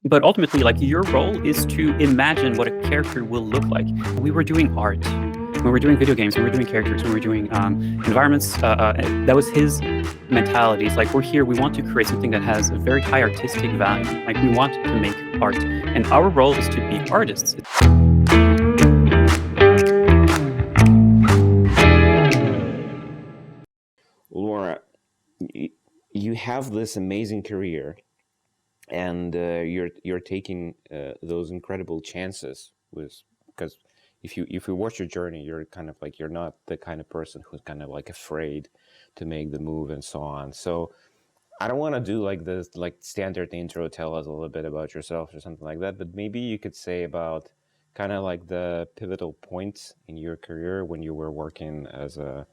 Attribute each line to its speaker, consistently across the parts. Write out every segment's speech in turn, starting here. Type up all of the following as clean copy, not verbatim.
Speaker 1: But ultimately, like, your role is to imagine what a character will look like. We were doing art, when we're doing video games, when we're doing characters, when we're doing environments. That was his mentality. It's like, we're here, we want to create something that has a very high artistic value. Like, we want to make art, and our role is to be artists.
Speaker 2: Laura, you have this amazing career, and you're taking those incredible chances with because if you watch your journey, you're kind of like, you're not the kind of person who's kind of like afraid to make the move and so on. So I don't want to do like this like standard intro, tell us a little bit about yourself or something like that, but maybe you could say about kind of like the pivotal points in your career when you were working as a,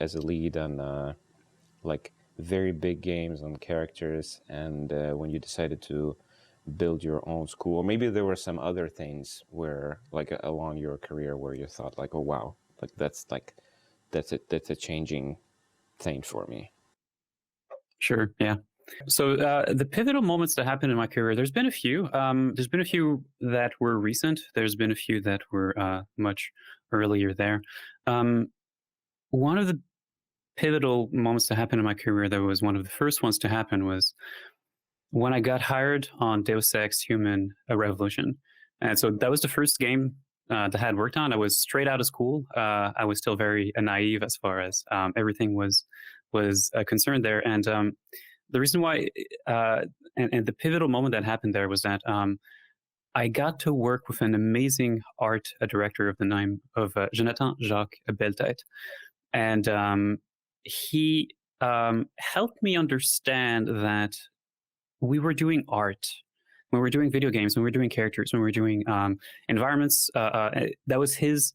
Speaker 2: as a lead on like very big games on characters, and when you decided to build your own school, or maybe there were some other things where like along your career where you thought like, oh wow, like that's a changing thing for me.
Speaker 1: Sure, yeah. So the pivotal moments that happened in my career, there's been a few. There's been a few that were recent. There's been a few that were much earlier there. Um, One of the pivotal moments that happened in my career, that was one of the first ones to happen, was when I got hired on Deus Ex Human Revolution. And so that was the first game that I had worked on. I was straight out of school. I was still very naive as far as everything was concerned there. And the reason why, and the pivotal moment that happened there was that I got to work with an amazing art director of the name of Jonathan Jacques Beltête. And he helped me understand that we were doing art, when we were doing video games, when we were doing characters, when we were doing environments. That was his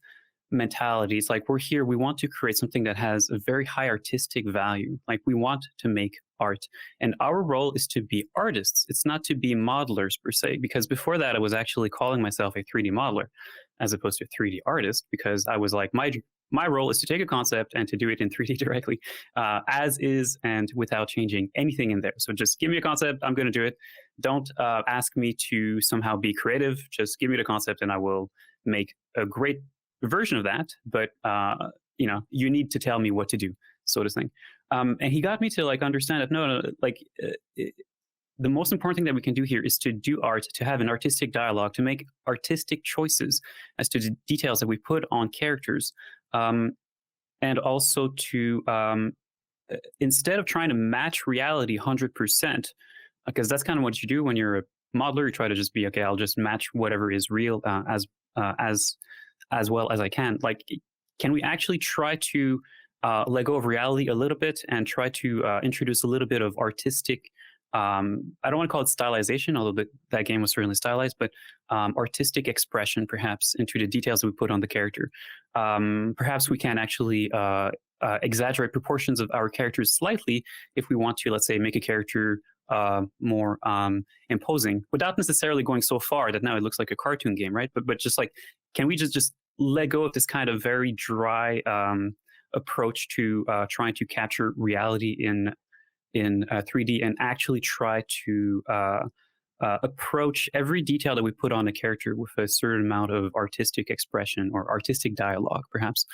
Speaker 1: mentality. It's like, we're here, we want to create something that has a very high artistic value. Like, we want to make art, and our role is to be artists. It's not to be modelers per se, because before that I was actually calling myself a 3D modeler as opposed to a 3D artist, because I was like, my role is to take a concept and to do it in 3D directly, as is, and without changing anything in there. So just give me a concept, I'm going to do it. Don't ask me to somehow be creative. Just give me the concept, and I will make a great version of that. But you need to tell me what to do, sort of thing. And he got me to like understand that no, like the most important thing that we can do here is to do art, to have an artistic dialogue, to make artistic choices as to the details that we put on characters, and also to instead of trying to match reality 100%, because that's kind of what you do when you're a modeler. You try to just be, okay, I'll just match whatever is real as well as I can. Like, can we actually try to let go of reality a little bit and try to introduce a little bit of artistic, I don't want to call it stylization, although that game was certainly stylized, but artistic expression perhaps into the details that we put on the character. Perhaps we can actually exaggerate proportions of our characters slightly if we want to, let's say, make a character more imposing, without necessarily going so far that now it looks like a cartoon game, right? But just like, can we just let go of this kind of very dry approach to trying to capture reality in 3D, and actually try to approach every detail that we put on a character with a certain amount of artistic expression or artistic dialogue, perhaps.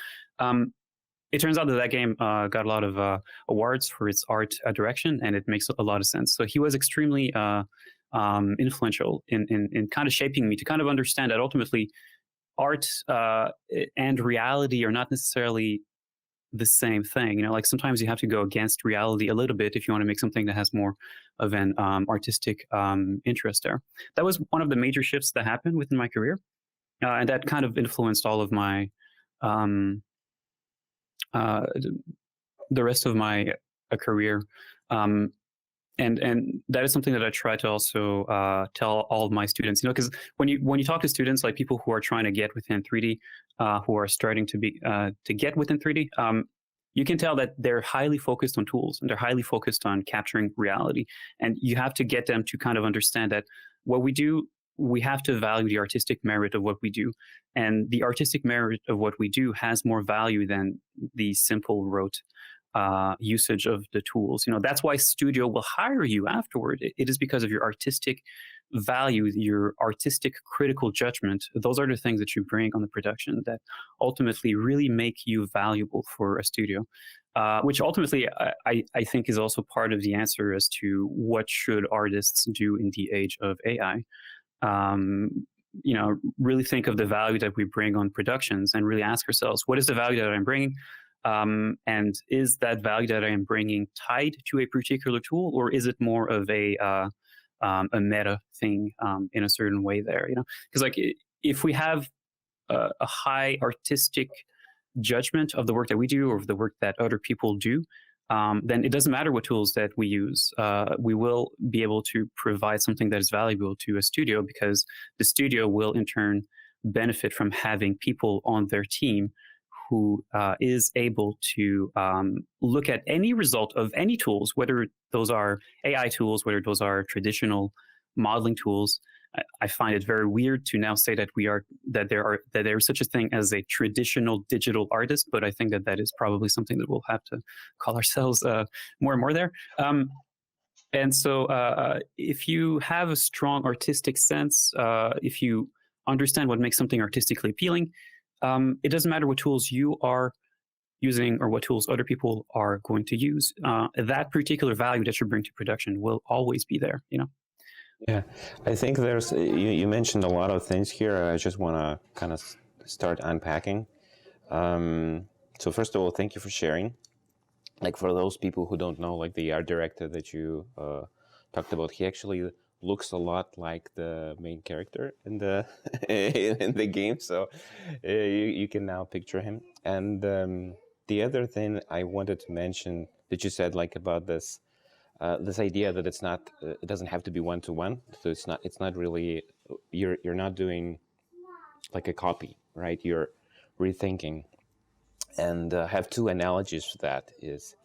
Speaker 1: It turns out that game got a lot of awards for its art direction, and it makes a lot of sense. So he was extremely influential in kind of shaping me to kind of understand that ultimately art and reality are not necessarily the same thing. Like, sometimes you have to go against reality a little bit if you want to make something that has more of an artistic interest there. That was one of the major shifts that happened within my career, and that kind of influenced all of my the rest of my career. And that is something that I try to also tell all of my students, because when you talk to students, like people who are trying to get within 3D, who are starting to get within 3D, you can tell that they're highly focused on tools, and they're highly focused on capturing reality. And you have to get them to kind of understand that what we do, we have to value the artistic merit of what we do. And the artistic merit of what we do has more value than the simple rote usage of the tools. That's why studio will hire you afterward. It is because of your artistic value, your artistic critical judgment. Those are the things that you bring on the production that ultimately really make you valuable for a studio. Which ultimately I think is also part of the answer as to what should artists do in the age of AI. Really think of the value that we bring on productions and really ask ourselves, what is the value that I'm bringing? And is that value that I am bringing tied to a particular tool, or is it more of a meta thing in a certain way there? Because like if we have a high artistic judgment of the work that we do or of the work that other people do, then it doesn't matter what tools that we use. We will be able to provide something that is valuable to a studio, because the studio will in turn benefit from having people on their team who is able to look at any result of any tools, whether those are AI tools, whether those are traditional modeling tools. I find it very weird to now say that there is such a thing as a traditional digital artist, but I think that is probably something that we'll have to call ourselves more and more there. And so if you have a strong artistic sense, if you understand what makes something artistically appealing, it doesn't matter what tools you are using or what tools other people are going to use. That particular value that you bring to production will always be there,
Speaker 2: Yeah, I think there's, you mentioned a lot of things here. I just want to kind of start unpacking. So first of all, thank you for sharing. Like for those people who don't know, like the art director that you talked about, he actually looks a lot like the main character in the in the game. So you can now picture him. And the other thing I wanted to mention that you said, like about this idea that it's not, it doesn't have to be one-to-one. So it's not really, you're not doing like a copy, right? You're rethinking. And have two analogies for that. Is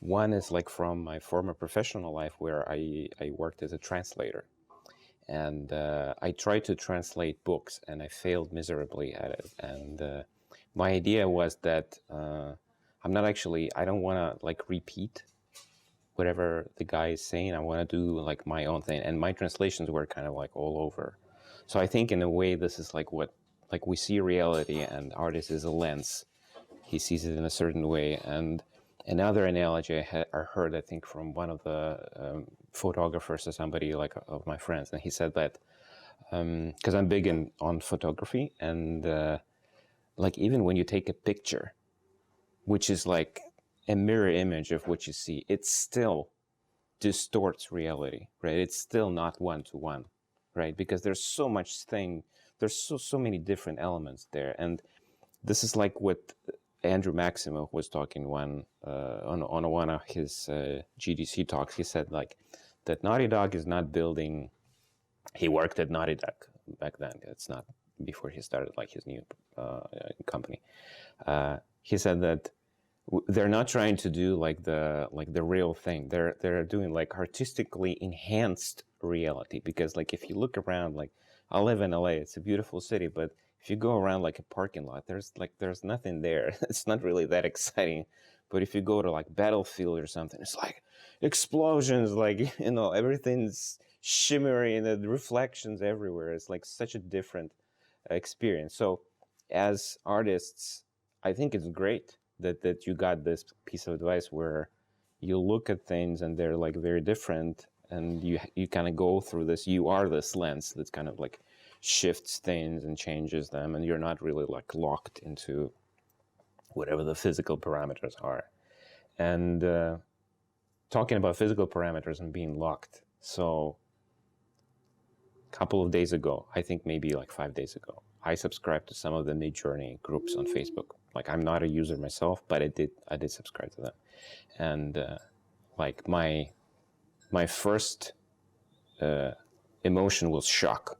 Speaker 2: one is like from my former professional life, where I worked as a translator, and I tried to translate books, and I failed miserably at it. And my idea was that I don't want to like repeat whatever the guy is saying. I want to do like my own thing, and my translations were kind of like all over. So I think in a way this is like what, like we see reality, and artist is a lens. He sees it in a certain way. And another analogy I heard, I think, from one of the photographers or somebody like of my friends, and he said that because I'm big on photography, and like even when you take a picture, which is like a mirror image of what you see, it still distorts reality, right? It's still not one-to-one, right? Because there's so much there's so many different elements there. And this is like what Andrew Maximov was talking on one of his GDC talks. He said like that Naughty Dog is not building. He worked at Naughty Dog back then. It's not before he started like his new company. He said that they're not trying to do like the real thing. They're doing like artistically enhanced reality, because like if you look around, like I live in LA, it's a beautiful city, but if you go around like a parking lot, there's nothing there. It's not really that exciting. But if you go to like Battlefield or something, it's like explosions, like everything's shimmery and the reflections everywhere. It's like such a different experience. So as artists, I think it's great that you got this piece of advice where you look at things and they're like very different, and you kind of go through this. You are this lens that's kind of like shifts things and changes them, and you're not really like locked into whatever the physical parameters are. And talking about physical parameters and being locked, so a couple of days ago, I think maybe like 5 days ago, I subscribed to some of the Midjourney groups on Facebook. Like I'm not a user myself, but I did subscribe to them. And like my first emotion was shock.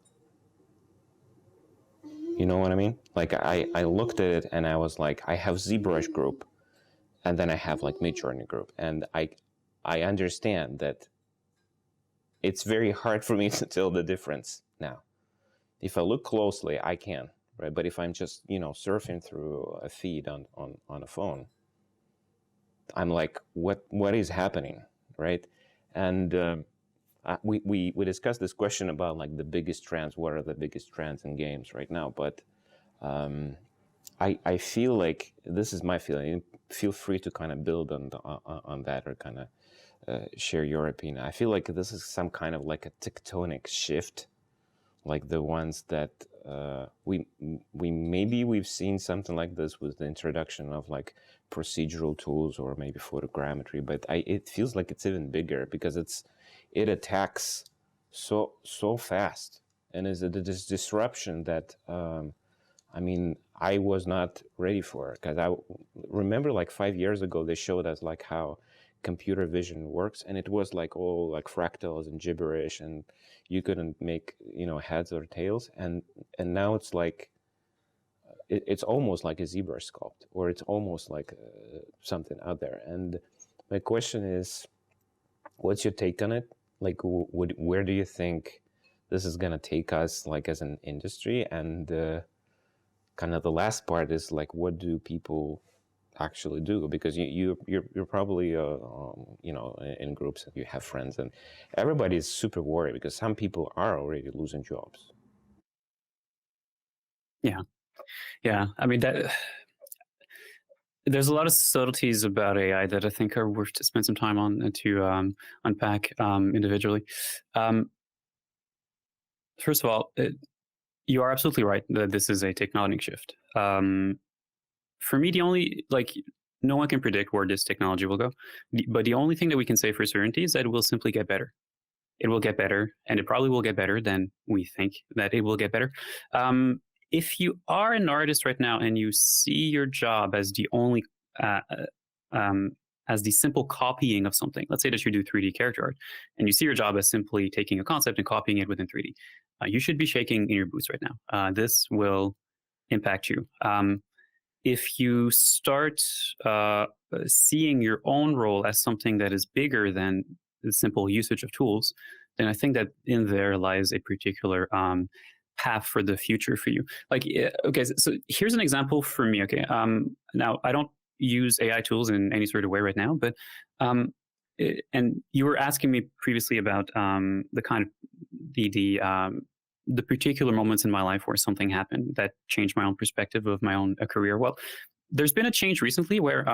Speaker 2: You know what I mean? Like I looked at it and I was like, I have ZBrush group, and then I have like Midjourney group, and I understand that it's very hard for me to tell the difference now. If I look closely, I can, right? But if I'm just surfing through a feed on a phone, I'm like, what is happening, right? And we discussed this question about like the biggest trends. What are the biggest trends in games right now? But I feel like this is my feeling. Feel free to kind of build on that, or kind of share your opinion. I feel like this is some kind of like a tectonic shift, like the ones that we've seen something like this with the introduction of like procedural tools or maybe photogrammetry, but it feels like it's even bigger because it attacks so fast, and is this disruption that I mean, I was not ready for it, because I remember like 5 years ago they showed us like how computer vision works, and it was like all like fractals and gibberish, and you couldn't make, you know, heads or tails, and now it's like it's almost like a zebra sculpt, or it's almost like something out there. And my question is, what's your take on it? Like, where do you think this is gonna take us, like as an industry? And kind of the last part is like, what do people actually do? Because you're probably you know, in groups, and you have friends, and everybody is super worried because some people are already losing jobs.
Speaker 1: Yeah, yeah. I mean, that there's a lot of subtleties about AI that I think are worth to spend some time on and to unpack individually. Um, First of all, you are absolutely right that this is a tectonic shift. For me, the only, like, no one can predict where this technology will go, but the only thing that we can say for certainty is that it will simply get better. It will get better, and it probably will get better than we think that it will get better. If you are an artist right now and you see your job as the only uh, um, as the simple copying of something, let's say that you do 3D character art, and you see your job as simply taking a concept and copying it within 3D, you should be shaking in your boots right now. This will impact you. If you start seeing your own role as something that is bigger than the simple usage of tools, then I think that in there lies a particular path for the future for you. Like, okay, so here's an example for me. Okay, now I don't use AI tools in any sort of way right now, but and you were asking me previously about the kind of the particular moments in my life where something happened that changed my own perspective of my own career. Well, there's been a change recently where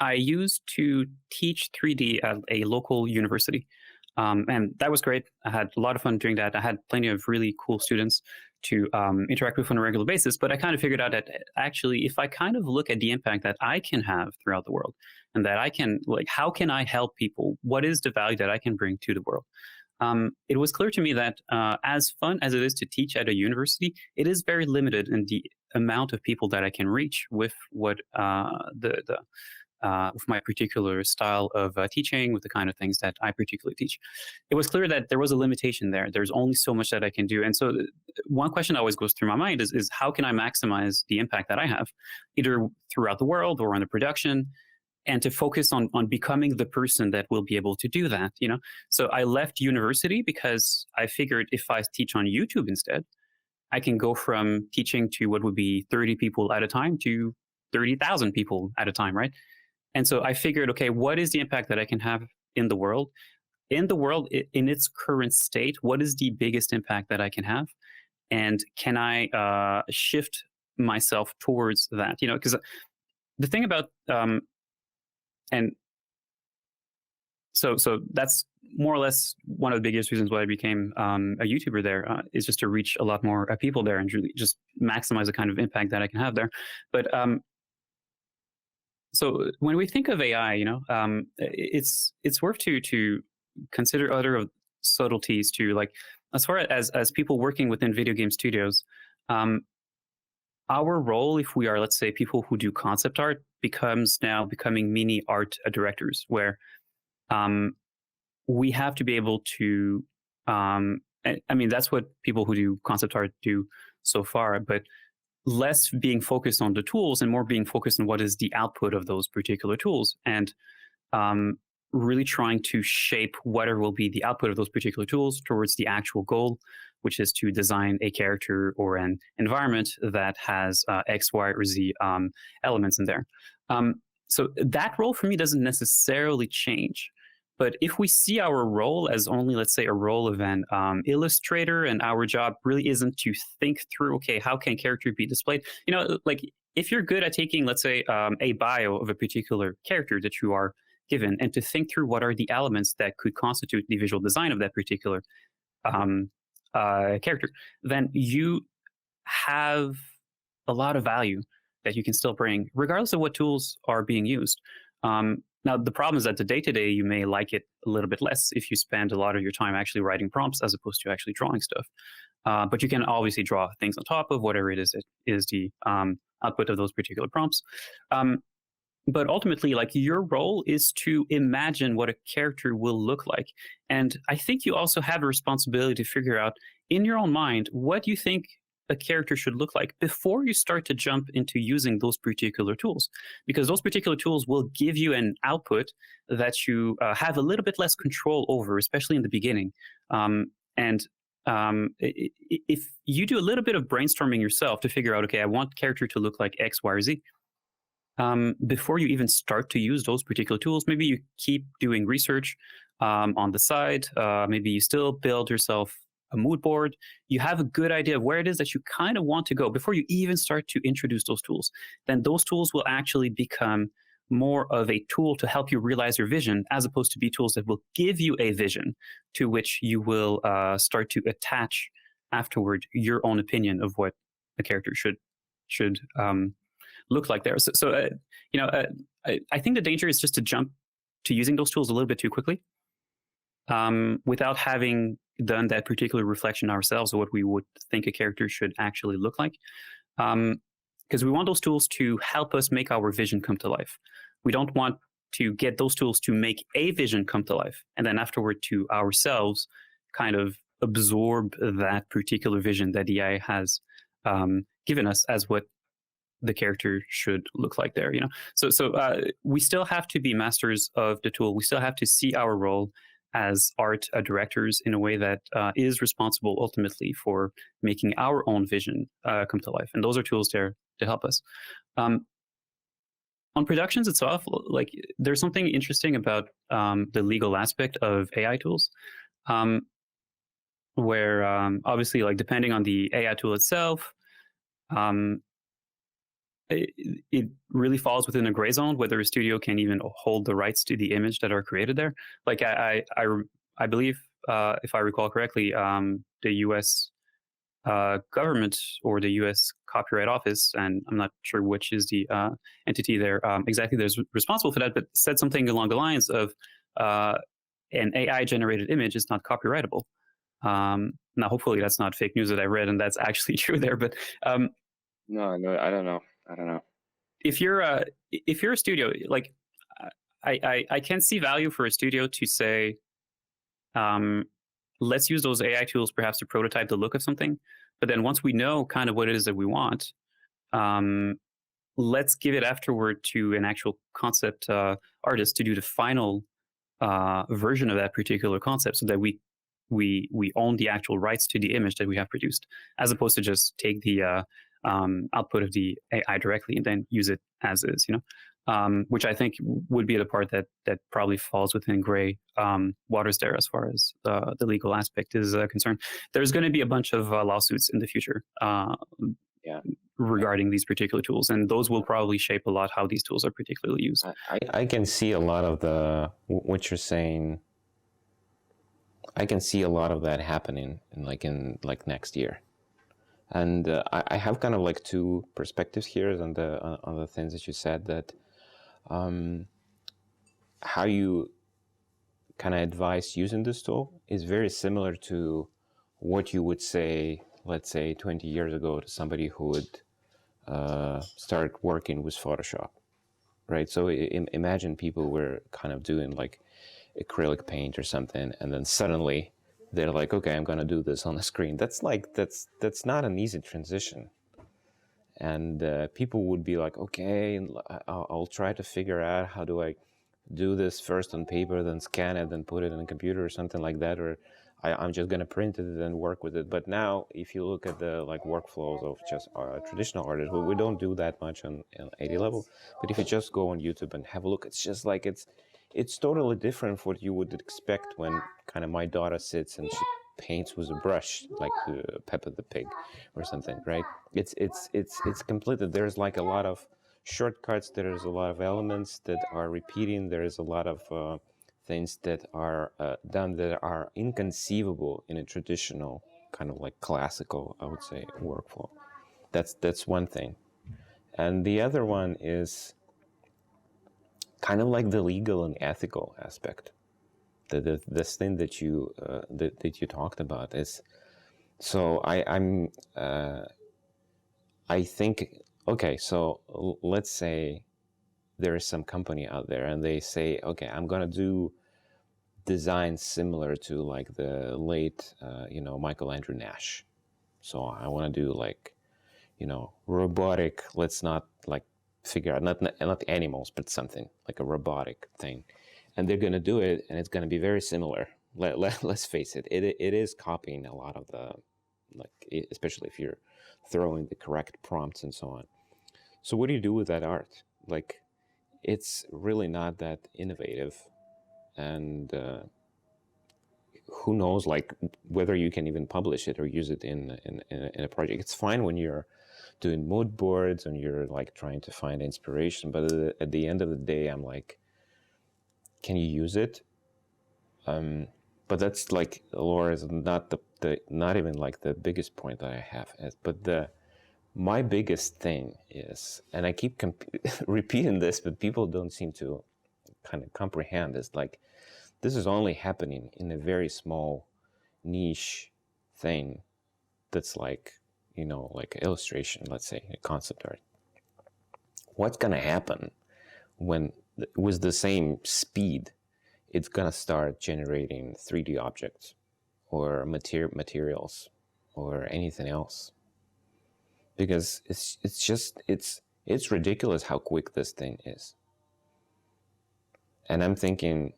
Speaker 1: I used to teach 3D at a local university. And that was great. I had a lot of fun doing that. I had plenty of really cool students to interact with on a regular basis. But I kind of figured out that actually, if I kind of look at the impact that I can have throughout the world, and that I can, like, how can I help people? What is the value that I can bring to the world? It was clear to me that as fun as it is to teach at a university, it is very limited in the amount of people that I can reach with what with my particular style of teaching, with the kind of things that I particularly teach. It was clear that there was a limitation there. There's only so much that I can do. And so one question that always goes through my mind is how can I maximize the impact that I have, either throughout the world or on the production, and to focus on becoming the person that will be able to do that, you know? So I left university because I figured if I teach on YouTube instead, I can go from teaching to what would be 30 people at a time to 30,000 people at a time, right? And so I figured, okay, what is the impact that I can have in the world? In the world, in its current state, what is the biggest impact that I can have? And can I shift myself towards that? You know, because the thing about and so that's more or less one of the biggest reasons why I became a YouTuber there, is just to reach a lot more people there and really just maximize the kind of impact that I can have there. But so when we think of AI, you know, it's worth to consider other subtleties too. Like, as far as people working within video game studios, our role, if we are, let's say, people who do concept art, becoming mini art directors, where we have to be able to. I mean, that's what people who do concept art do so far, but less being focused on the tools and more being focused on what is the output of those particular tools, and really trying to shape whatever will be the output of those particular tools towards the actual goal, which is to design a character or an environment that has X, Y, or Z elements in there. So that role for me doesn't necessarily change. But if we see our role as only, let's say, a role of an illustrator, and our job really isn't to think through, okay, how can character be displayed? Like if you're good at taking, let's say, a bio of a particular character that you are given, and to think through what are the elements that could constitute the visual design of that particular um, character, then you have a lot of value that you can still bring, regardless of what tools are being used. Now, the problem is that the day-to-day, you may like it a little bit less if you spend a lot of your time actually writing prompts as opposed to actually drawing stuff. But you can obviously draw things on top of whatever it is that is the output of those particular prompts. But ultimately, like, your role is to imagine what a character will look like. And I think you also have a responsibility to figure out in your own mind what you think a character should look like before you start to jump into using those particular tools, because those particular tools will give you an output that you have a little bit less control over, especially in the beginning. And if you do a little bit of brainstorming yourself to figure out, okay, I want character to look like X, Y, or Z, before you even start to use those particular tools, maybe you keep doing research on the side. Maybe you still build yourself a mood board. You have a good idea of where it is that you kind of want to go before you even start to introduce those tools. Then those tools will actually become more of a tool to help you realize your vision, as opposed to be tools that will give you a vision to which you will start to attach afterward your own opinion of what a character should look like there. I think the danger is just to jump to using those tools a little bit too quickly, without having done that particular reflection ourselves of what we would think a character should actually look like. Because we want those tools to help us make our vision come to life. We don't want to get those tools to make a vision come to life, and then afterward to ourselves kind of absorb that particular vision that the AI has given us as what the character should look like there. So we still have to be masters of the tool. We still have to see our role as art directors in a way that is responsible ultimately for making our own vision come to life. And those are tools there to help us. On productions itself, like, there's something interesting about the legal aspect of AI tools, where obviously, like, depending on the AI tool itself, it really falls within a gray zone whether a studio can even hold the rights to the image that are created there. Like, I believe, if I recall correctly, the U.S. Government, or the U.S. Copyright Office, and I'm not sure which is the entity there exactly that's responsible for that, but said something along the lines of an AI-generated image is not copyrightable. Now, hopefully, that's not fake news that I read, and that's actually true there. But
Speaker 2: no, I don't know.
Speaker 1: If you're a studio, like, I can see value for a studio to say, let's use those AI tools perhaps to prototype the look of something. But then once we know kind of what it is that we want, let's give it afterward to an actual concept artist to do the final version of that particular concept, so that we own the actual rights to the image that we have produced, as opposed to just take the output of the AI directly and then use it as is, which I think would be the part that probably falls within gray waters there as far as the legal aspect is concerned. There's going to be a bunch of lawsuits in the future regarding these particular tools, and those will probably shape a lot how these tools are particularly used.
Speaker 2: I can see a lot of what you're saying. I can see a lot of that happening in next year. And I have kind of like two perspectives here on the things that you said, that how you kind of advise using this tool is very similar to what you would say, let's say 20 years ago, to somebody who would start working with Photoshop, right? So imagine people were kind of doing like acrylic paint or something, and then suddenly they're like, okay, I'm going to do this on the screen. That's not an easy transition. And people would be like, okay, I'll try to figure out how do I do this first on paper, then scan it, then put it in a computer or something like that. Or I'm just going to print it and work with it. But now, if you look at the like workflows of just traditional artists, we don't do that much on 80 level. But if you just go on YouTube and have a look, it's just like it's totally different from what you would expect when kind of my daughter sits and she paints with a brush, like Peppa the Pig or something, right? It's completely. There's like a lot of shortcuts. There's a lot of elements that are repeating. There's a lot of things that are done that are inconceivable in a traditional kind of like classical, I would say, workflow. That's one thing. And the other one is kind of like the legal and ethical aspect. This thing that you that you talked about is, so I think, okay, so let's say there is some company out there and they say, okay, I'm gonna do designs similar to like the late Michael Andrew Nash. So I want to do like robotic, let's not like figure out not animals, but something like a robotic thing, and they're going to do it and it's going to be very similar. Let's face it, it is copying a lot of the, like, especially if you're throwing the correct prompts and so on. So what do you do with that art? Like, it's really not that innovative, and who knows, like, whether you can even publish it or use it in a project. It's fine when you're doing mood boards and you're like trying to find inspiration, but at the end of the day, I'm like, can you use it? But that's like, Laura, is not the not even like the biggest point that I have. But my biggest thing is, and I keep repeating this, but people don't seem to kind of comprehend, is like, this is only happening in a very small niche thing that's like, like illustration, let's say, a concept art. What's going to happen when, with the same speed, it's going to start generating 3D objects or materials or anything else? Because it's ridiculous how quick this thing is. And I'm thinking,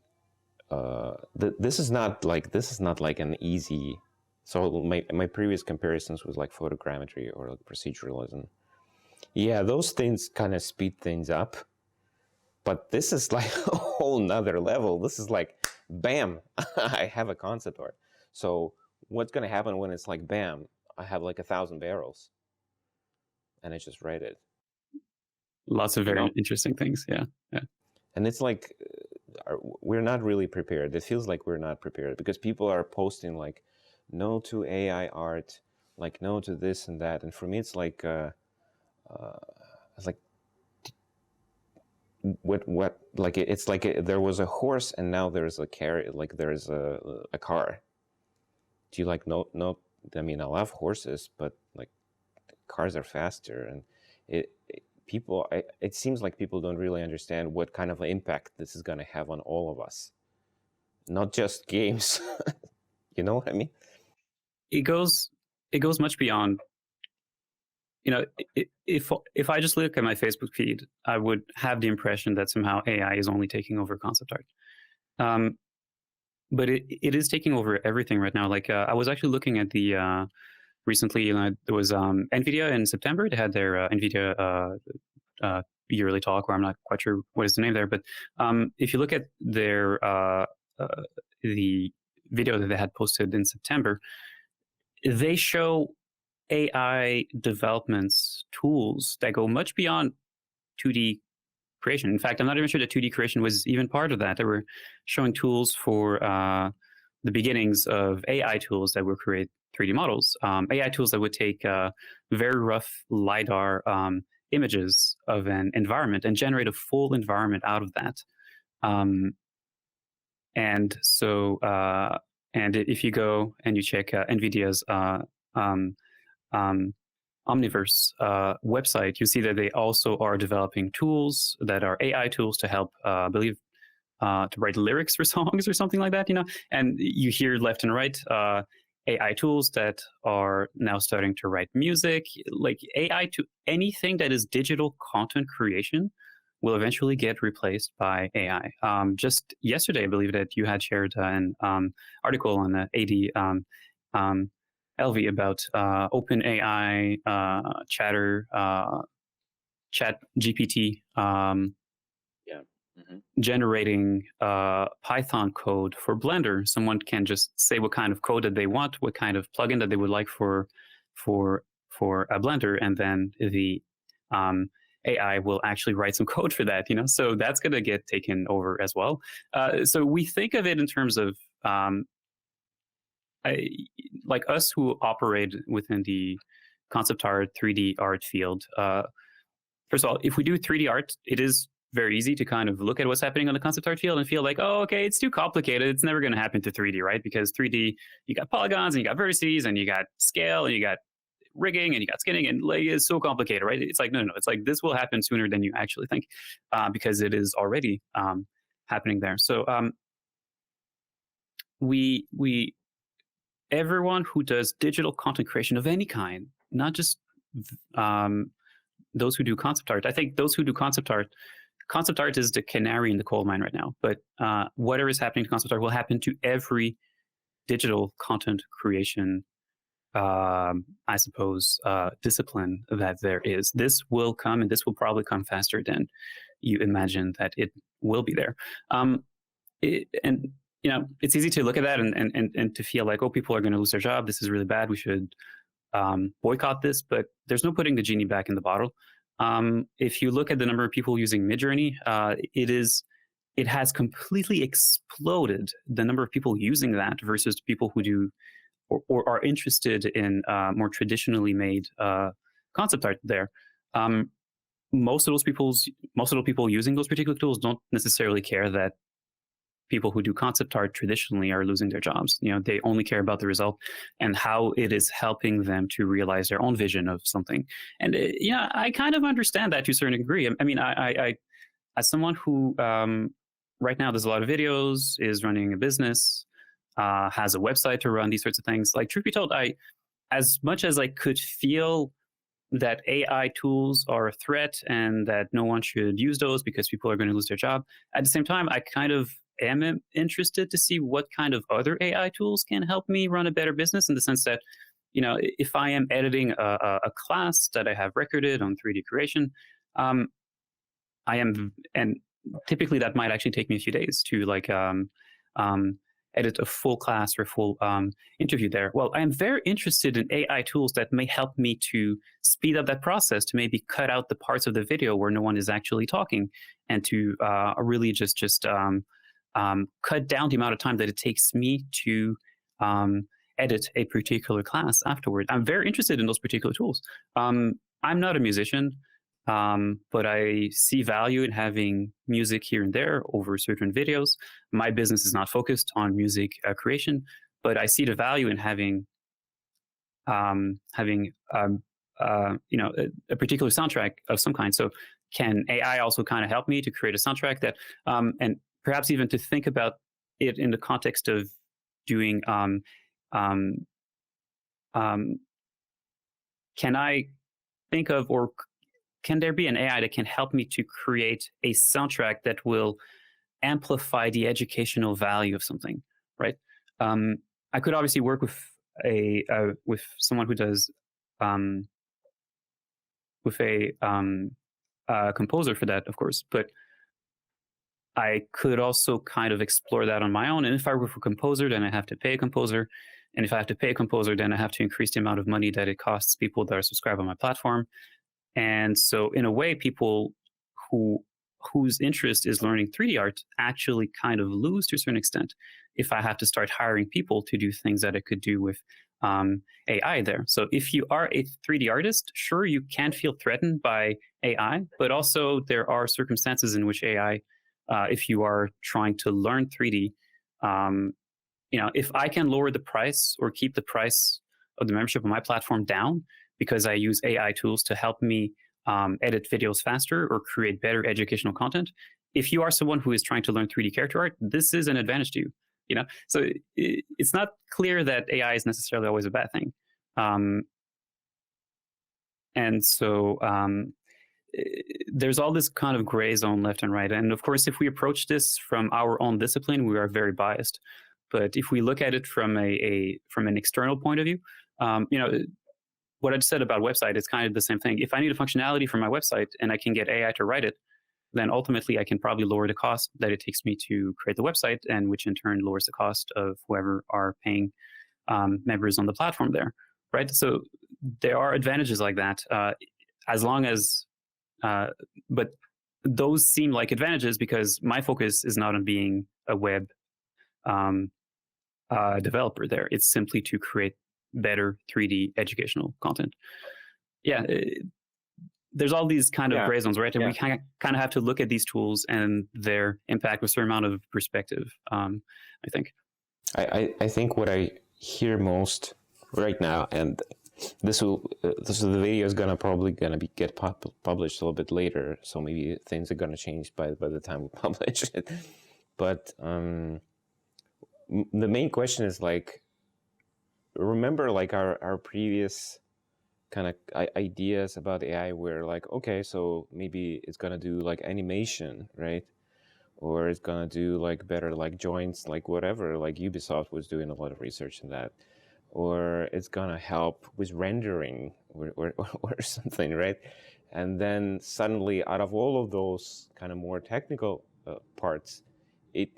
Speaker 2: this is not like an easy. So my previous comparisons was like photogrammetry or like proceduralism. Yeah, those things kind of speed things up, but this is like a whole nother level. This is like, bam, I have a concept art. So what's going to happen when it's like, bam, I have like 1,000 barrels and I just write it?
Speaker 1: Lots of very interesting things. Yeah.
Speaker 2: And it's like, we're not really prepared. It feels like we're not prepared because people are posting like, no to AI art, like no to this and that. And for me, it's like, what, like, it's like there was a horse and now there's a carrot, like there's a car. Do you like, no, I mean, I love horses, but like cars are faster, and it seems like people don't really understand what kind of impact this is going to have on all of us, not just games. You know what I mean?
Speaker 1: It goes much beyond. If I just look at my Facebook feed, I would have the impression that somehow AI is only taking over concept art. But it is taking over everything right now. Like, I was actually looking at the recently, there was NVIDIA in September. They had their NVIDIA yearly talk, where I'm not quite sure what is the name there. But if you look at their the video that they had posted in September, they show AI developments tools that go much beyond 2D creation. In fact, I'm not even sure that 2D creation was even part of that. They were showing tools for the beginnings of AI tools that would create 3D models. AI tools that would take very rough LiDAR images of an environment and generate a full environment out of that. And so, and if you go and you check NVIDIA's Omniverse website, you see that they also are developing tools that are AI tools to help, I believe, to write lyrics for songs or something like that, And you hear left and right AI tools that are now starting to write music, like AI to anything that is digital content creation. will eventually get replaced by AI. Just yesterday, I believe that you had shared an article on AD LV about OpenAI Chat GPT
Speaker 2: Yeah. Hmm.
Speaker 1: generating Python code for Blender. Someone can just say what kind of code that they want, what kind of plugin that they would like for a Blender, and then the AI will actually write some code for that. So that's going to get taken over as well. So we think of it in terms of like us who operate within the concept art, 3D art field. First of all, if we do 3D art, it is very easy to kind of look at what's happening on the concept art field and feel like, oh, okay, it's too complicated. It's never going to happen to 3D, right? Because 3D, you got polygons and you got vertices and you got scale and you got rigging and you got skinning, and like, it's so complicated, right? It's like, no. It's like this will happen sooner than you actually think, because it is already happening there. So everyone who does digital content creation of any kind, not just those who do concept art. I think those who do concept art is the canary in the coal mine right now. But whatever is happening to concept art will happen to every digital content creation, I suppose, discipline that there is. This will come, and this will probably come faster than you imagine that it will be there. It's easy to look at that and to feel like, oh, people are going to lose their job. This is really bad. We should boycott this. But there's no putting the genie back in the bottle. If you look at the number of people using Midjourney, it has completely exploded, the number of people using that versus people who do or are interested in more traditionally made concept art there. Most of those people using those particular tools don't necessarily care that people who do concept art traditionally are losing their jobs. They only care about the result and how it is helping them to realize their own vision of something. And I kind of understand that to a certain degree. I mean, I as someone who right now does a lot of videos, is running a business, has a website to run these sorts of things. Like, truth be told, as much as I could feel that AI tools are a threat and that no one should use those because people are going to lose their job, at the same time, I kind of am interested to see what kind of other AI tools can help me run a better business, in the sense that, if I am editing a class that I have recorded on 3D creation, and typically that might actually take me a few days to edit a full class or full interview there. Well, I am very interested in AI tools that may help me to speed up that process, to maybe cut out the parts of the video where no one is actually talking, and to really just cut down the amount of time that it takes me to edit a particular class afterward. I'm very interested in those particular tools. I'm not a musician, but I see value in having music here and there over certain videos. My business is not focused on music creation, but I see the value in having a particular soundtrack of some kind. So can AI also kind of help me to create a soundtrack that, and perhaps even to think about it in the context of doing, can I think of, or can there be an AI that can help me to create a soundtrack that will amplify the educational value of something, right? I could obviously work with with someone who does with a composer for that, of course, but I could also kind of explore that on my own. And if I work for a composer, then I have to pay a composer. And if I have to pay a composer, then I have to increase the amount of money that it costs people that are subscribed on my platform. And so in a way, people whose interest is learning 3D art actually kind of lose to a certain extent if I have to start hiring people to do things that I could do with AI there. So if you are a 3D artist, sure, you can feel threatened by AI, but also there are circumstances in which AI, if you are trying to learn 3D, if I can lower the price or keep the price of the membership on my platform down because I use AI tools to help me edit videos faster or create better educational content. If you are someone who is trying to learn 3D character art, this is an advantage to you. So it's not clear that AI is necessarily always a bad thing. And so there's all this kind of gray zone left and right. And of course, if we approach this from our own discipline, we are very biased. But if we look at it from from an external point of view, what I said about website is kind of the same thing. If I need a functionality for my website and I can get AI to write it, then ultimately I can probably lower the cost that it takes me to create the website, and which in turn lowers the cost of whoever are paying members on the platform there, right? So there are advantages like that, as long as, but those seem like advantages because my focus is not on being a web developer there. It's simply to create better 3D educational content. Yeah, there's all these kind of gray zones, right? And we kind of have to look at these tools and their impact with a certain amount of perspective, I think.
Speaker 2: I think what I hear most right now, and this the video is probably gonna get published a little bit later, so maybe things are gonna change by the time we publish it. But the main question is like, remember like our previous kind of ideas about AI were like, okay, so maybe it's gonna do like animation, right? Or it's gonna do like better like joints, like whatever, like Ubisoft was doing a lot of research in that. Or it's gonna help with rendering or something, right? And then suddenly out of all of those kind of more technical parts, it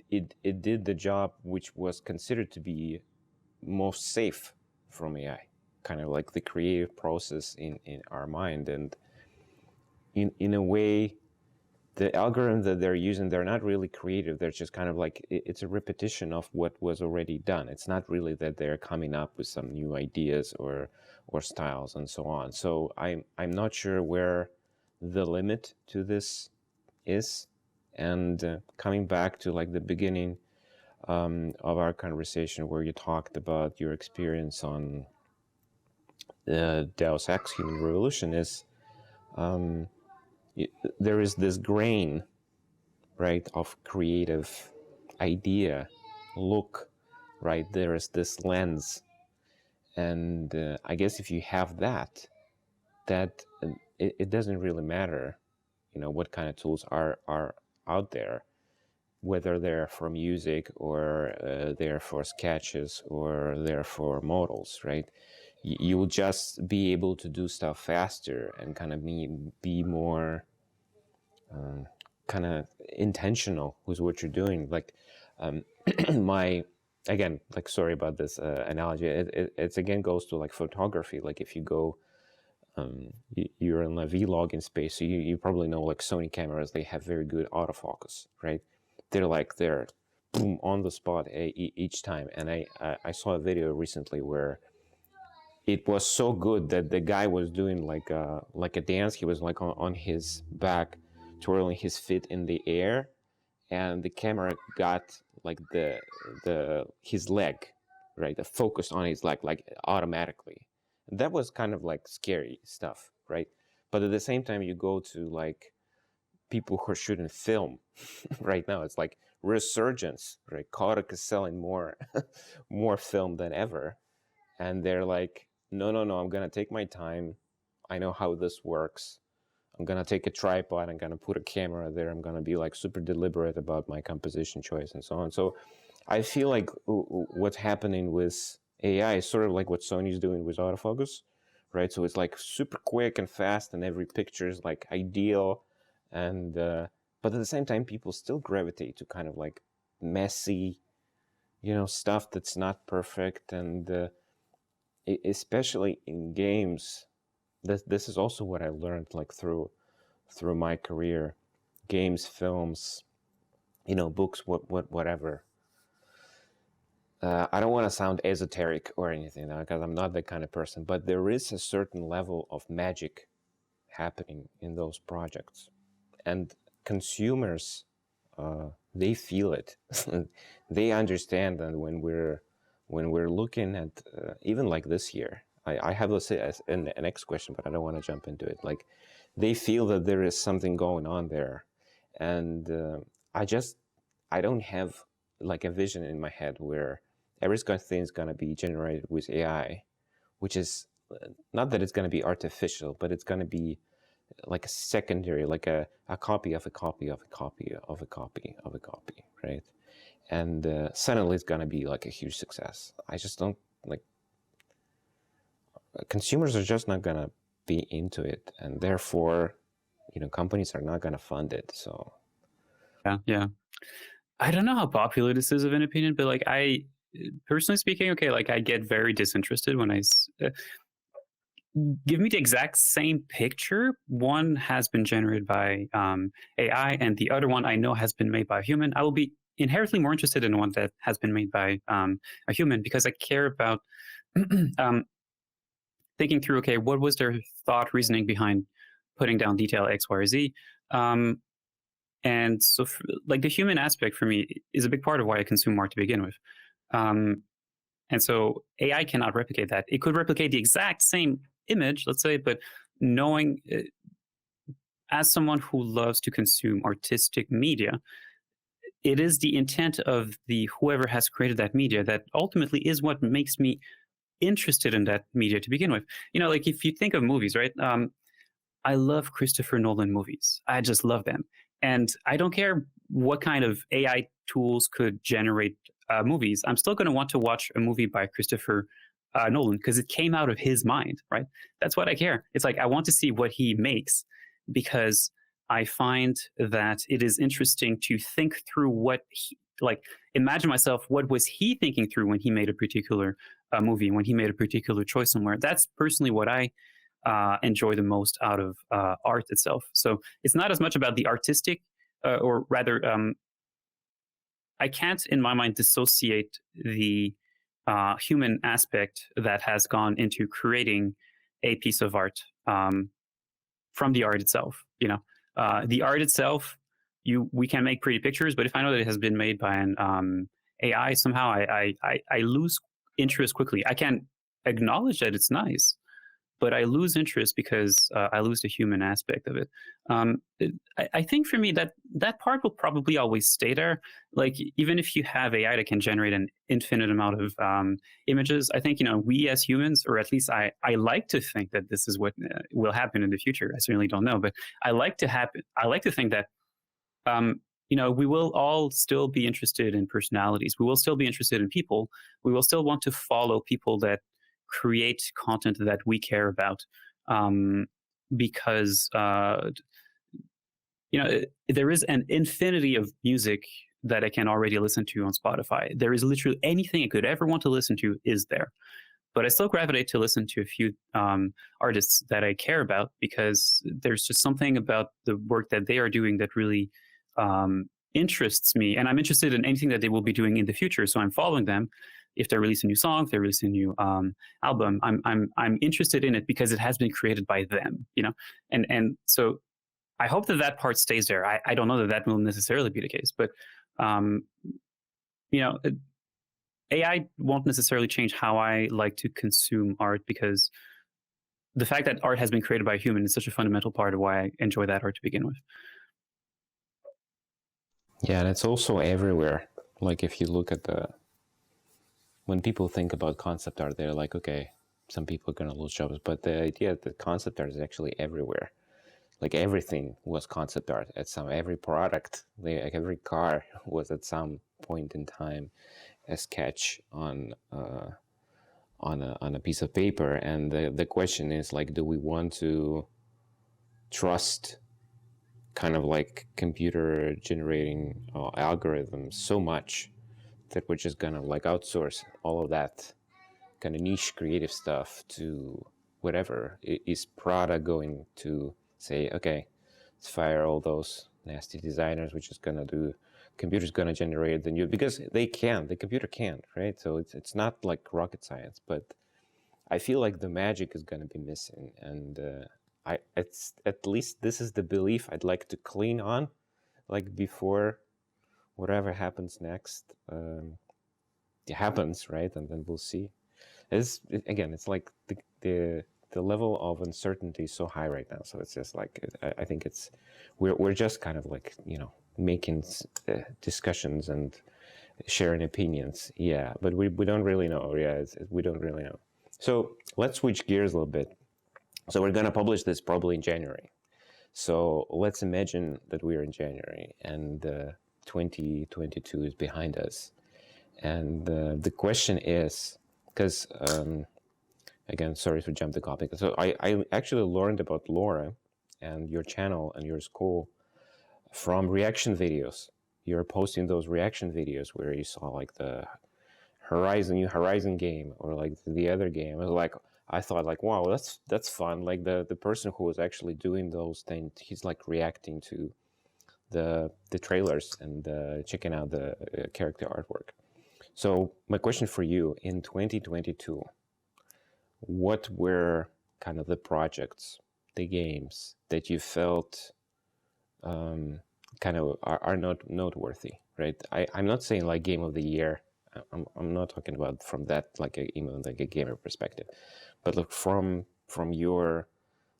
Speaker 2: did the job which was considered to be most safe from AI, kind of like the creative process in our mind. And in a way, the algorithm that they're using, they're not really creative. They're just kind of like, it's a repetition of what was already done. It's not really that they're coming up with some new ideas or styles and so on. So I'm not sure where the limit to this is. And coming back to like the beginning of our conversation where you talked about your experience on Deus Ex Human Revolution, is there is this grain, right, of creative idea, look, right? There is this lens. And I guess if you have that it doesn't really matter, what kind of tools are out there, whether they're for music or they're for sketches or they're for models, right? You will just be able to do stuff faster and kind of be more kind of intentional with what you're doing. Like again, like, sorry about this analogy. It's again goes to like photography. Like if you go, you're in a vlogging space, so you probably know like Sony cameras, they have very good autofocus, right? They're boom on the spot each time. And I saw a video recently where it was so good that the guy was doing like a dance. He was like on his back, twirling his feet in the air, and the camera got like his leg, right? The focus on his leg, like automatically. And that was kind of like scary stuff, right? But at the same time, you go to like people who are shooting film right now. It's like resurgence, right? Kodak is selling more film than ever, and they're like, no, I'm gonna take my time. I know how this works. I'm gonna take a tripod, I'm gonna put a camera there, I'm gonna be like super deliberate about my composition choice and so on. So I feel like what's happening with AI is sort of like what Sony's doing with autofocus, right? So it's like super quick and fast, and every picture is like ideal, and but at the same time, people still gravitate to kind of like messy, stuff that's not perfect. And especially in games, this is also what I learned like through my career, games, films, books, whatever. I don't want to sound esoteric or anything because I'm not that kind of person, but there is a certain level of magic happening in those projects, and consumers, they feel it. They understand that when we're looking at even like this year, I have an next question, but I don't want to jump into it. Like, they feel that there is something going on there, and I don't have like a vision in my head where everything is going to be generated with AI, which is not that it's going to be artificial, but it's going to be like a secondary, like a copy of a copy of a copy of a copy of a copy, right? And suddenly it's gonna be like a huge success. I just don't like, consumers are just not gonna be into it, and therefore, companies are not gonna fund it. So
Speaker 1: Yeah. I don't know how popular this is of an opinion, but like I personally speaking, okay, like I get very disinterested when give me the exact same picture. One has been generated by AI, and the other one I know has been made by a human. I will be inherently more interested in one that has been made by a human because I care about um, thinking through. Okay, what was their thought reasoning behind putting down detail X, Y, or Z? And so, like the human aspect for me is a big part of why I consume art to begin with. And so AI cannot replicate that. It could replicate the exact same image, let's say, but knowing as someone who loves to consume artistic media, it is the intent of the whoever has created that media that ultimately is what makes me interested in that media to begin with. Like if you think of movies, right? I love Christopher Nolan movies. I just love them. And I don't care what kind of AI tools could generate movies. I'm still going to want to watch a movie by Christopher Nolan because it came out of his mind, right? That's what I care. It's like I want to see what he makes because I find that it is interesting to think through like imagine myself, what was he thinking through when he made a particular movie, when he made a particular choice somewhere. That's personally what I enjoy the most out of art itself. So it's not as much about the artistic, or rather, I can't, in my mind, dissociate the human aspect that has gone into creating a piece of art from the art itself. The art itself, we can make pretty pictures, but if I know that it has been made by an AI, somehow I lose interest quickly. I can acknowledge that it's nice, but I lose interest because I lose the human aspect of it. I think for me that part will probably always stay there. Like even if you have AI that can generate an infinite amount of images, I think we as humans, or at least I like to think that this is what will happen in the future. I certainly don't know, but I like to think that we will all still be interested in personalities. We will still be interested in people. We will still want to follow people that create content that we care about, because there is an infinity of music that I can already listen to on Spotify. There is literally anything I could ever want to listen to is there. But I still gravitate to listen to a few artists that I care about because there's just something about the work that they are doing that really interests me. And I'm interested in anything that they will be doing in the future. So I'm following them. If they release a new song, if they release a new album, I'm interested in it because it has been created by them, and so I hope that part stays there. I don't know that will necessarily be the case, but AI won't necessarily change how I like to consume art because the fact that art has been created by a human is such a fundamental part of why I enjoy that art to begin with.
Speaker 2: yeah, and it's also everywhere. Like if you look at when people think about concept art, they're like, okay, some people are going to lose jobs, but the idea that concept art is actually everywhere. Like everything was concept art at every product, like every car was at some point in time a sketch on a piece of paper. And the question is like, do we want to trust kind of like computer generating algorithms so much that we're just gonna like outsource all of that kind of niche creative stuff to whatever? Is Prada going to say, okay, let's fire all those nasty designers, we're just gonna do, computer's gonna generate the new, because the computer can, right? So it's not like rocket science, but I feel like the magic is gonna be missing. And it's, at least this is the belief I'd like to clean on, like before whatever happens next it happens, right? And then we'll see. It's like the level of uncertainty is so high right now. So it's just like, I think it's, we're just kind of like, making discussions and sharing opinions. Yeah, but we don't really know. Yeah, we don't really know. So let's switch gears a little bit. So we're going to publish this probably in January. So let's imagine that we are in January and 2022 is behind us. And the question is, because again, sorry to jump the topic. So I actually learned about Laura and your channel and your school from reaction videos. You're posting those reaction videos where you saw like the new Horizon game or like the other game. It was like, I thought like, wow, that's fun. Like the person who was actually doing those things, he's like reacting to the trailers and checking out the character artwork. So my question for you, in 2022, what were kind of the projects, the games that you felt kind of are not noteworthy, right? I'm not saying like game of the year. I'm not talking about from that like even like a gamer perspective, but look from your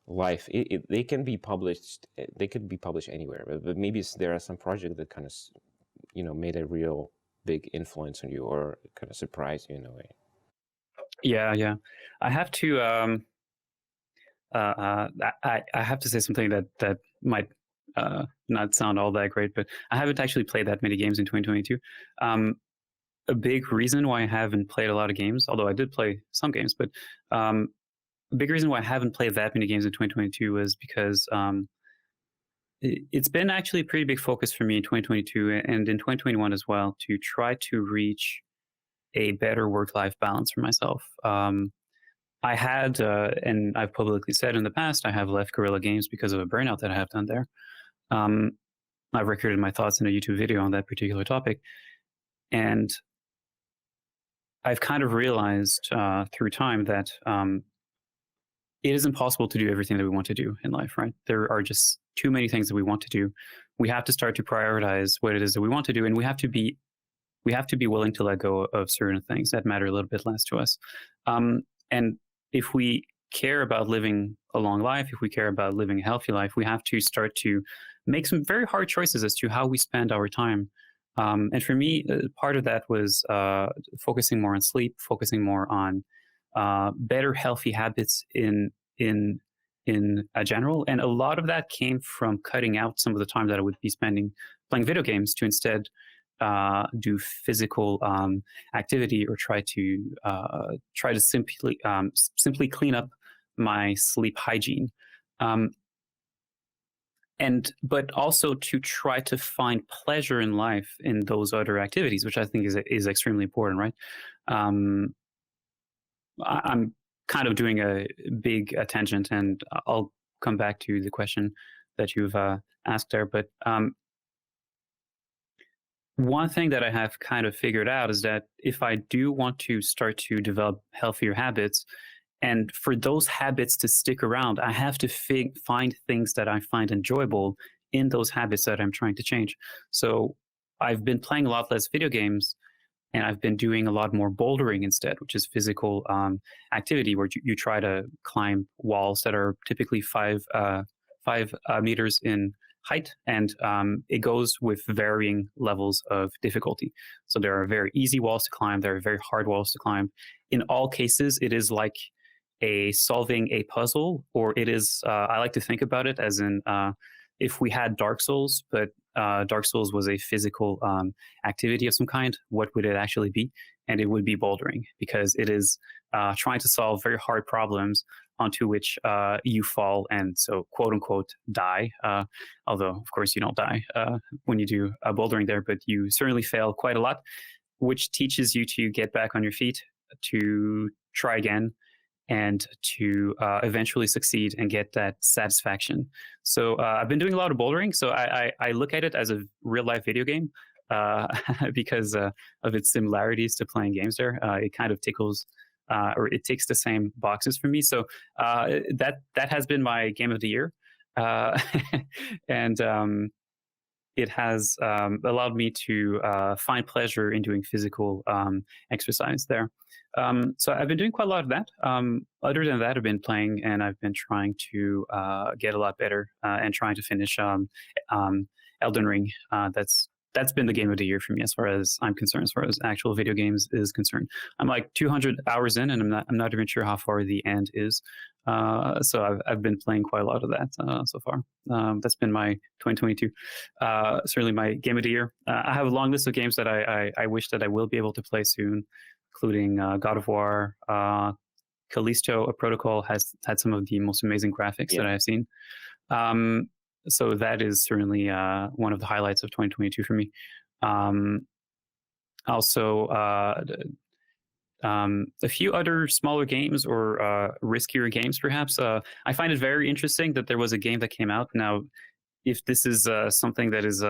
Speaker 2: life. They can be published. They could be published anywhere, but maybe there are some projects that kind of made a real big influence on you or kind of surprised you in a way.
Speaker 1: Yeah. I have to I have to say something that might not sound all that great, but I haven't actually played that many games in 2022. A big reason why I haven't played a lot of games, although I did play some games, but a big reason why I haven't played that many games in 2022 was because it's been actually a pretty big focus for me in 2022 and in 2021 as well to try to reach a better work-life balance for myself. I had, and I've publicly said in the past, I have left Guerrilla Games because of a burnout that I have done there. I've recorded my thoughts in a YouTube video on that particular topic. And I've kind of realized through time that it is impossible to do everything that we want to do in life, right? There are just too many things that we want to do. We have to start to prioritize what it is that we want to do, and we have to be willing to let go of certain things that matter a little bit less to us. And if we care about living a long life, if we care about living a healthy life, we have to start to make some very hard choices as to how we spend our time. And for me, part of that was focusing more on sleep, focusing more on better healthy habits in general. And a lot of that came from cutting out some of the time that I would be spending playing video games to instead do physical activity or try to simply clean up my sleep hygiene, but also to try to find pleasure in life in those other activities, which I think is extremely important, right? I'm kind of doing a big tangent, and I'll come back to the question that you've asked there, but one thing that I have kind of figured out is that if I do want to start to develop healthier habits, and for those habits to stick around, I have to find things that I find enjoyable in those habits that I'm trying to change. So I've been playing a lot less video games, and I've been doing a lot more bouldering instead, which is physical activity where you try to climb walls that are typically 5 meters in height, and it goes with varying levels of difficulty. So there are very easy walls to climb, there are very hard walls to climb. In all cases, it is like solving a puzzle, or it is, I like to think about it as in if we had Dark Souls, but Dark Souls was a physical activity of some kind, what would it actually be? And it would be bouldering, because it is trying to solve very hard problems onto which you fall and so quote unquote die. Although of course you don't die when you do bouldering there, but you certainly fail quite a lot, which teaches you to get back on your feet, to try again, and to eventually succeed and get that satisfaction. So I've been doing a lot of bouldering. So I look at it as a real life video game because of its similarities to playing games there. It kind of tickles or it ticks the same boxes for me. So that has been my game of the year. And it has allowed me to find pleasure in doing physical exercise there. So I've been doing quite a lot of that. Other than that, I've been playing, and I've been trying to get a lot better and trying to finish Elden Ring. That's that's been the game of the year for me, as far as I'm concerned, as far as actual video games is concerned. I'm like 200 hours in, and I'm not even sure how far the end is. So I've been playing quite a lot of that so far. That's been my 2022. Certainly my game of the year. I have a long list of games that I wish that I will be able to play soon, including God of War. Callisto, a protocol, has had some of the most amazing graphics that I've seen. So that is certainly one of the highlights of 2022 for me. Also, a few other smaller games or riskier games, perhaps. I find it very interesting that there was a game that came out. Now, if this is something that is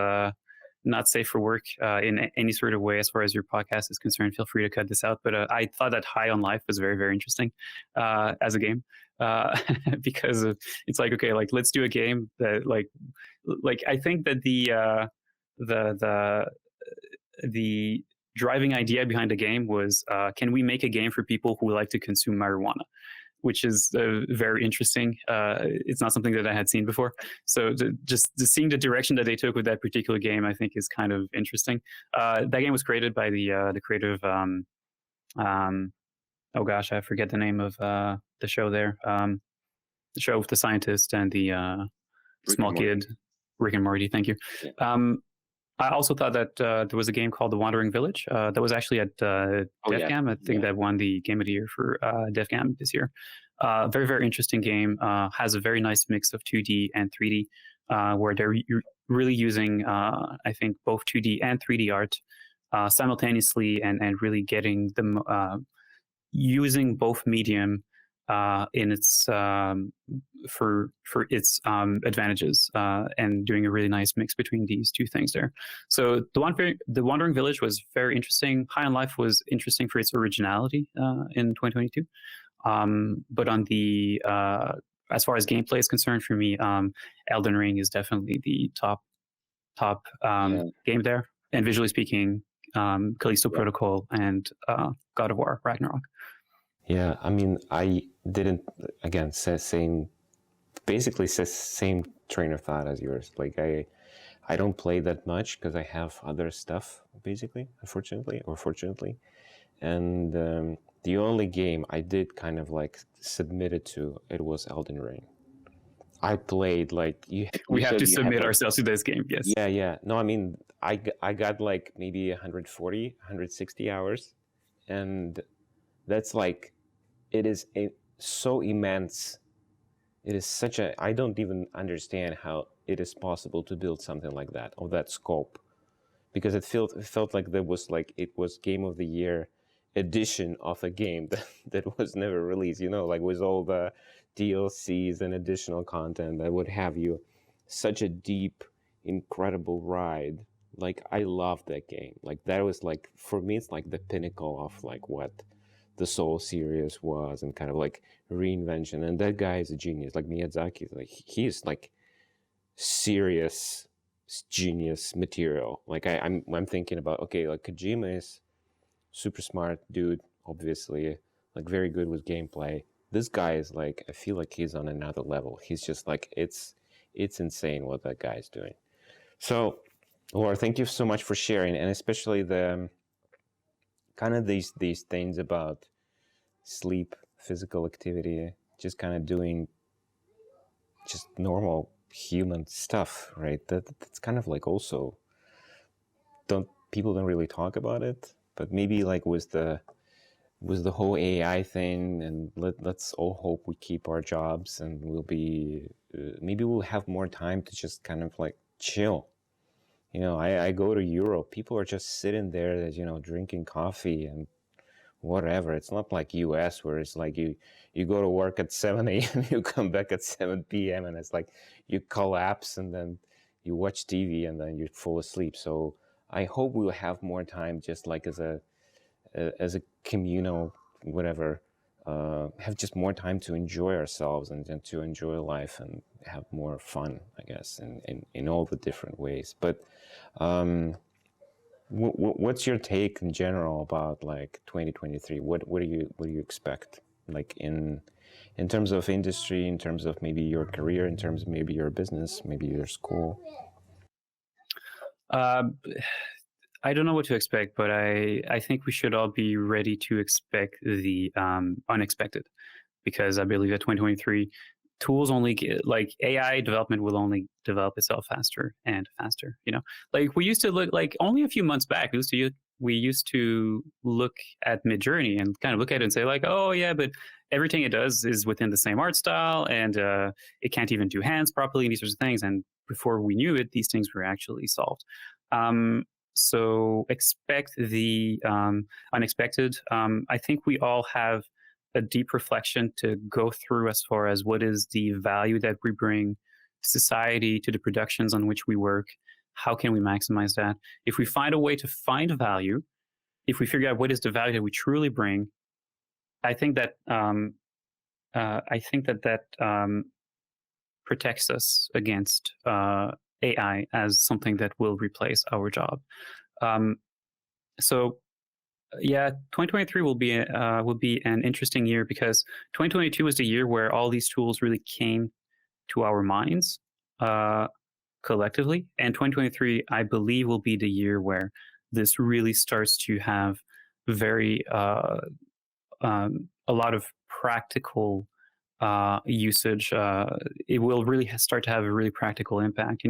Speaker 1: not safe for work in any sort of way, as far as your podcast is concerned, feel free to cut this out. But I thought that High on Life was very, very interesting as a game. Because it's like, okay, like let's do a game that like I think that the driving idea behind the game was can we make a game for people who like to consume marijuana, which is very interesting. It's not something that I had seen before. So just seeing the direction that they took with that particular game, I think is kind of interesting. That game was created by the creative oh gosh, I forget the name of the show there. The show with the scientist and the small kid, Rick and Morty. Thank you. Yeah. I also thought that there was a game called The Wandering Village that was actually at DevGam. I think that won the Game of the Year for DevGam this year. Very, very interesting game. Has a very nice mix of 2D and 3D, where they're really using, I think, both 2D and 3D art simultaneously, and really getting them using both medium in its for its advantages, and doing a really nice mix between these two things there. So the Wandering Village was very interesting. High on Life was interesting for its originality in 2022. But on the as far as gameplay is concerned, for me, Elden Ring is definitely the top game there. And visually speaking, Callisto Protocol and God of War Ragnarok.
Speaker 2: Yeah, I mean, I didn't, again, basically same train of thought as yours. Like, I don't play that much because I have other stuff, basically, unfortunately, or fortunately. And the only game I did kind of like submitted to, it was Elden Ring. I played like
Speaker 1: we have to submit ourselves to this game. Yes.
Speaker 2: Yeah. No, I mean, I got like maybe 140, 160 hours, and that's like, it is so immense. It is such a, I don't even understand how it is possible to build something like that, of that scope, because it felt like there was like, it was Game of the Year edition of a game that was never released, you know, like with all the DLCs and additional content that would have you such a deep, incredible ride. Like, I love that game. Like, that was like, for me, it's like the pinnacle of like what the Soul series was, and kind of like reinvention. And that guy is a genius. Like Miyazaki, like he is like serious genius material. Like I'm thinking about, okay, like Kojima is super smart dude, obviously, like very good with gameplay. This guy is like, I feel like he's on another level. He's just like, it's insane what that guy is doing. So, Laura, thank you so much for sharing, and especially the kind of these things about sleep, physical activity, just kind of doing just normal human stuff, right? That's kind of like also people don't really talk about it, but maybe like with the whole AI thing, and let's all hope we keep our jobs, and we'll be maybe we'll have more time to just kind of like chill. You know, I go to Europe, people are just sitting there, you know, drinking coffee and whatever. It's not like US, where it's like you go to work at 7 a.m., you come back at 7 p.m., and it's like you collapse, and then you watch TV, and then you fall asleep. So I hope we'll have more time, just like as a communal whatever, have just more time to enjoy ourselves, and to enjoy life, and have more fun, I guess, in all the different ways. But what's your take in general about like 2023? What do you expect, like in terms of industry, in terms of maybe your career, in terms of maybe your business, maybe your school?
Speaker 1: Uh, I don't know what to expect, but I think we should all be ready to expect the unexpected, because I believe that 2023 tools only get, like AI development will only develop itself faster and faster. Like we used to look, like only a few months back, we used to look at Midjourney and kind of look at it and say like, oh yeah, but everything it does is within the same art style, and it can't even do hands properly and these sorts of things. And before we knew it, these things were actually solved. Um, so expect the unexpected. I think we all have a deep reflection to go through as far as what is the value that we bring to society, to the productions on which we work. How can we maximize that? If we find a way to find value, if we figure out what is the value that we truly bring, I think that protects us against AI as something that will replace our job. Um, so yeah, 2023 will be an interesting year, because 2022 was the year where all these tools really came to our minds uh, collectively, and 2023, I believe, will be the year where this really starts to have very a lot of practical usage. It will really start to have a really practical impact.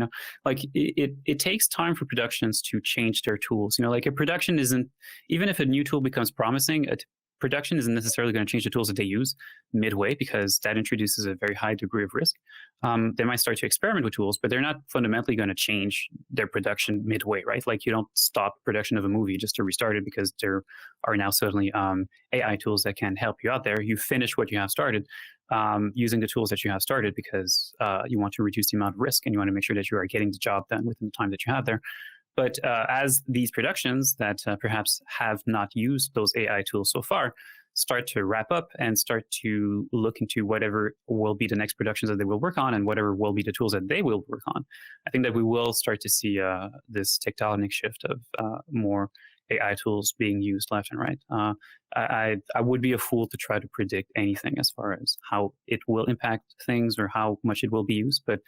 Speaker 1: Like it takes time for productions to change their tools. Like a production isn't, even if a new tool becomes promising, production isn't necessarily going to change the tools that they use midway, because that introduces a very high degree of risk. They might start to experiment with tools, but they're not fundamentally going to change their production midway, right? Like you don't stop production of a movie just to restart it because there are now suddenly AI tools that can help you out there. You finish what you have started using the tools that you have started, because you want to reduce the amount of risk and you want to make sure that you are getting the job done within the time that you have there. But as these productions that perhaps have not used those AI tools so far start to wrap up and start to look into whatever will be the next productions that they will work on and whatever will be the tools that they will work on, I think that we will start to see this tectonic shift of more AI tools being used left and right. I would be a fool to try to predict anything as far as how it will impact things or how much it will be used. But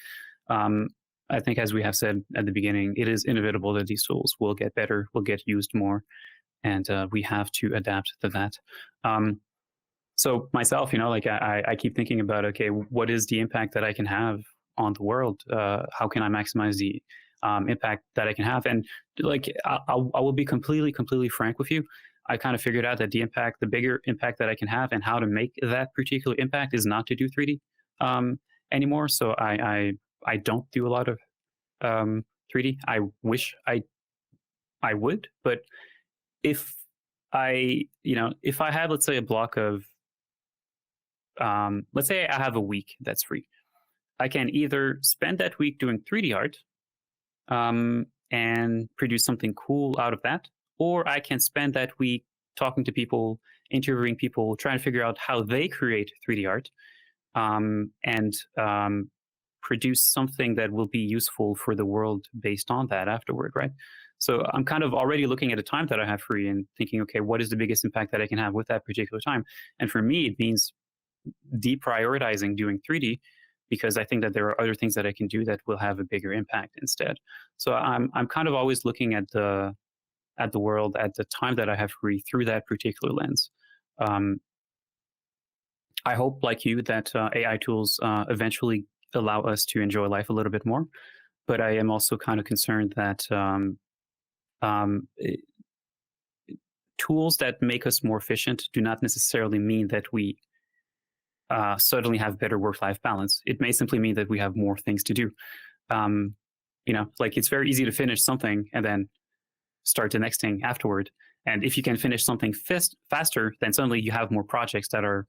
Speaker 1: I think, as we have said at the beginning, it is inevitable that these tools will get better, will get used more, and we have to adapt to that. So myself, like I keep thinking about, okay, what is the impact that I can have on the world? How can I maximize the impact that I can have? And like I will be completely frank with you. I kind of figured out that the bigger impact that I can have, and how to make that particular impact, is not to do 3D anymore. So I don't do a lot of 3D. I wish I would, but if if I had, let's say, a block of let's say I have a week that's free, I can either spend that week doing 3D art and produce something cool out of that, or I can spend that week talking to people, interviewing people, trying to figure out how they create 3D art, and produce something that will be useful for the world based on that afterward, right? So I'm kind of already looking at a time that I have free and thinking, okay, what is the biggest impact that I can have with that particular time? And for me, it means deprioritizing doing 3D, because I think that there are other things that I can do that will have a bigger impact instead. So I'm kind of always looking at the world, at the time that I have free, through that particular lens. I hope, like you, that AI tools eventually allow us to enjoy life a little bit more. But I am also kind of concerned that tools that make us more efficient do not necessarily mean that we suddenly have better work-life balance. It may simply mean that we have more things to do. Like it's very easy to finish something and then start the next thing afterward. And if you can finish something faster, then suddenly you have more projects that are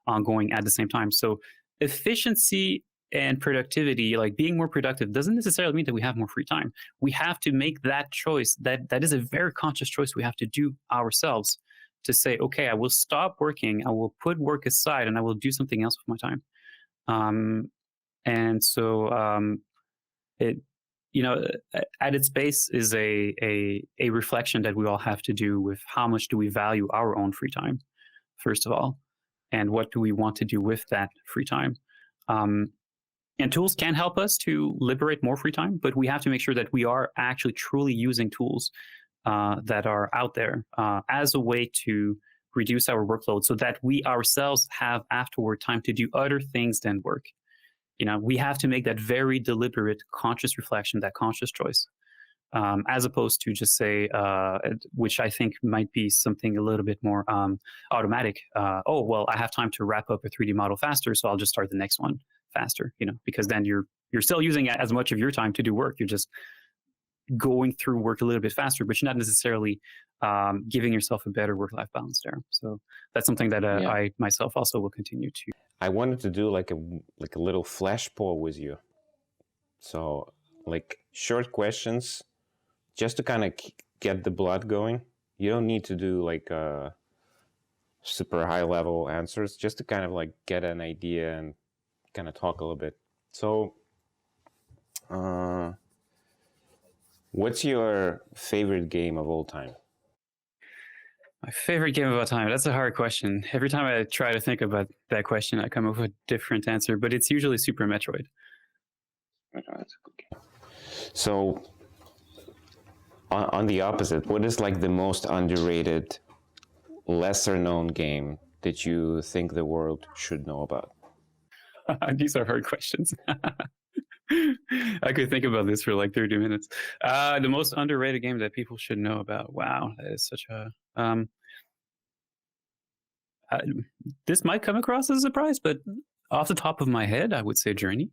Speaker 1: ongoing at the same time. So efficiency and productivity, like being more productive, doesn't necessarily mean that we have more free time. We have to make that choice. That is a very conscious choice we have to do ourselves, to say, okay, I will stop working, I will put work aside, and I will do something else with my time. And so it, at its base is a reflection that we all have to do with how much do we value our own free time, first of all, and what do we want to do with that free time. And tools can help us to liberate more free time, but we have to make sure that we are actually truly using tools that are out there as a way to reduce our workload so that we ourselves have afterward time to do other things than work. We have to make that very deliberate, conscious reflection, that conscious choice, as opposed to just say, which I think might be something a little bit more automatic. Oh, well, I have time to wrap up a 3D model faster, so I'll just start the next one faster. Because then you're still using as much of your time to do work. You're just going through work a little bit faster, but you're not necessarily giving yourself a better work-life balance there. So that's something that I myself also will continue to.
Speaker 2: I wanted to do like a little flash poll with you. So like short questions, just to kind of get the blood going. You don't need to do like super high level answers, just to kind of like get an idea and kind of talk a little bit. So what's your favorite game of all time?
Speaker 1: My favorite game of all time? That's a hard question. Every time I try to think about that question, I come up with a different answer, but it's usually Super Metroid.
Speaker 2: So on the opposite, what is like the most underrated, lesser known game that you think the world should know about?
Speaker 1: These are hard questions. I could think about this for like 30 minutes. The most underrated game that people should know about. Wow, that is such a... this might come across as a surprise, but off the top of my head, I would say Journey.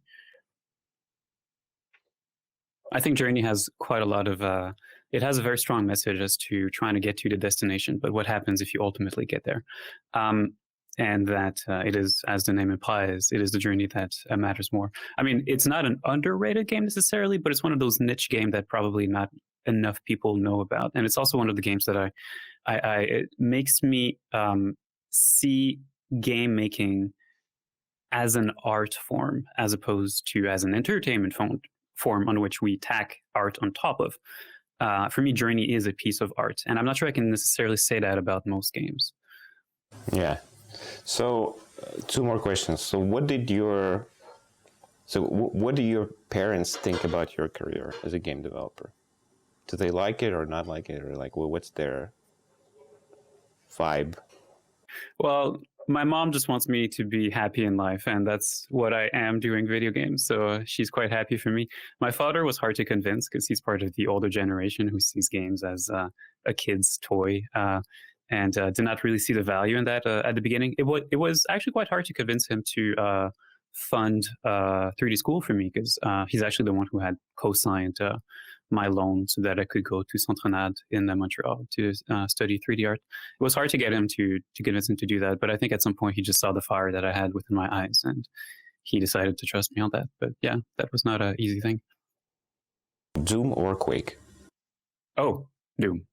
Speaker 1: I think Journey has quite a lot of... it has a very strong message as to trying to get to the destination, but what happens if you ultimately get there? And that it is, as the name implies, it is the journey that matters more. I mean, it's not an underrated game necessarily, but it's one of those niche games that probably not enough people know about. And it's also one of the games that it makes me see game making as an art form, as opposed to as an entertainment form on which we tack art on top of. For me, Journey is a piece of art, and I'm not sure I can necessarily say that about most games.
Speaker 2: Yeah. So, two more questions. So, what do your parents think about your career as a game developer? Do they like it or not like it, or like, well, what's their vibe?
Speaker 1: Well, my mom just wants me to be happy in life, and that's what I am doing video games. So she's quite happy for me. My father was hard to convince because he's part of the older generation who sees games as a kid's toy. And did not really see the value in that at the beginning. It was actually quite hard to convince him to fund 3D school for me, because he's actually the one who had co-signed my loan so that I could go to Centrenade in Montreal to study 3D art. It was hard to get him to convince him to do that, but I think at some point he just saw the fire that I had within my eyes, and he decided to trust me on that. But yeah, that was not an easy thing.
Speaker 2: Doom or Quake?
Speaker 1: Oh, Doom.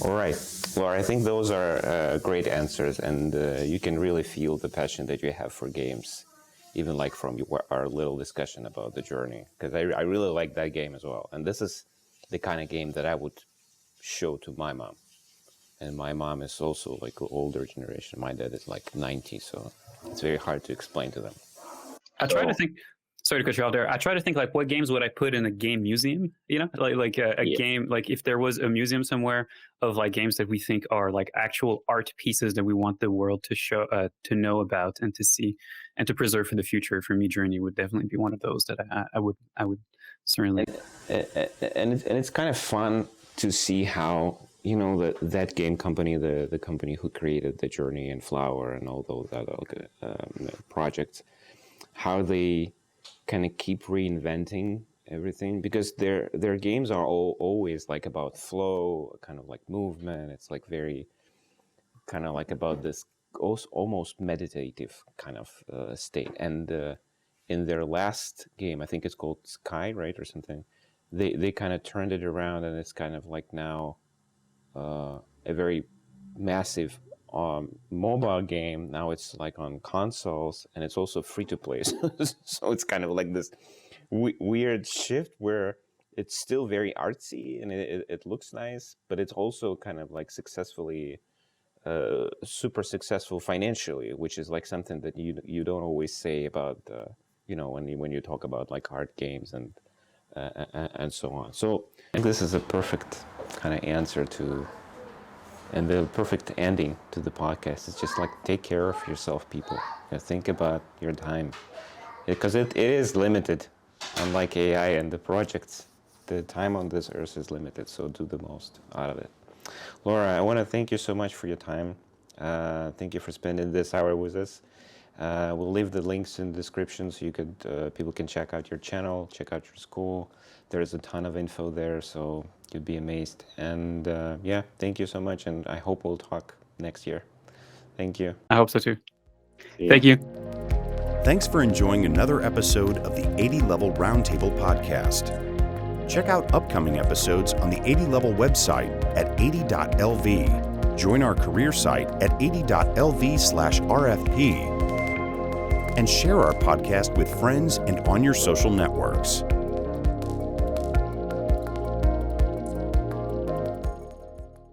Speaker 2: All right. Well, I think those are great answers, and you can really feel the passion that you have for games, even like from our little discussion about the journey, because I really like that game as well. And this is the kind of game that I would show to my mom. And my mom is also like an older generation. My dad is like 90, so it's very hard to explain to them.
Speaker 1: I try to think... Sorry to cut you off there. I try to think like, what games would I put in a game museum? Like a game, like if there was a museum somewhere of like games that we think are like actual art pieces that we want the world to show, to know about and to see and to preserve for the future. For me, Journey would definitely be one of those that I would certainly.
Speaker 2: And it's kind of fun to see how, you know, that game company, the company who created the Journey and Flower and all those other projects, how they kind of keep reinventing everything, because their games are always like about flow, kind of like movement. It's like very kind of like about this almost meditative kind of state. And in their last game, I think it's called Sky, right, or something, they kind of turned it around, and it's kind of like now a very massive mobile game. Now it's like on consoles, and it's also free to play. So it's kind of like this weird shift where it's still very artsy and it looks nice, but it's also kind of like successfully super successful financially, which is like something that you don't always say about when you talk about like hard games and so on. So this is a perfect kind of answer to, and the perfect ending to the podcast. It's just like, take care of yourself, people. Think about your time, because it is limited. Unlike AI and the projects, the time on this earth is limited, so do the most out of it. Laura, I want to thank you so much for your time. Thank you for spending this hour with us. We'll leave the links in the description so people can check out your channel, check out your school. There's a ton of info there, so you'd be amazed. And thank you so much, and I hope we'll talk next year. Thank you.
Speaker 1: I hope so too.
Speaker 2: Yeah.
Speaker 1: Thank you.
Speaker 3: Thanks for enjoying another episode of the 80 Level Roundtable podcast. Check out upcoming episodes on the 80 Level website at 80.lv. Join our career site at 80.lv/RFP. And share our podcast with friends and on your social networks.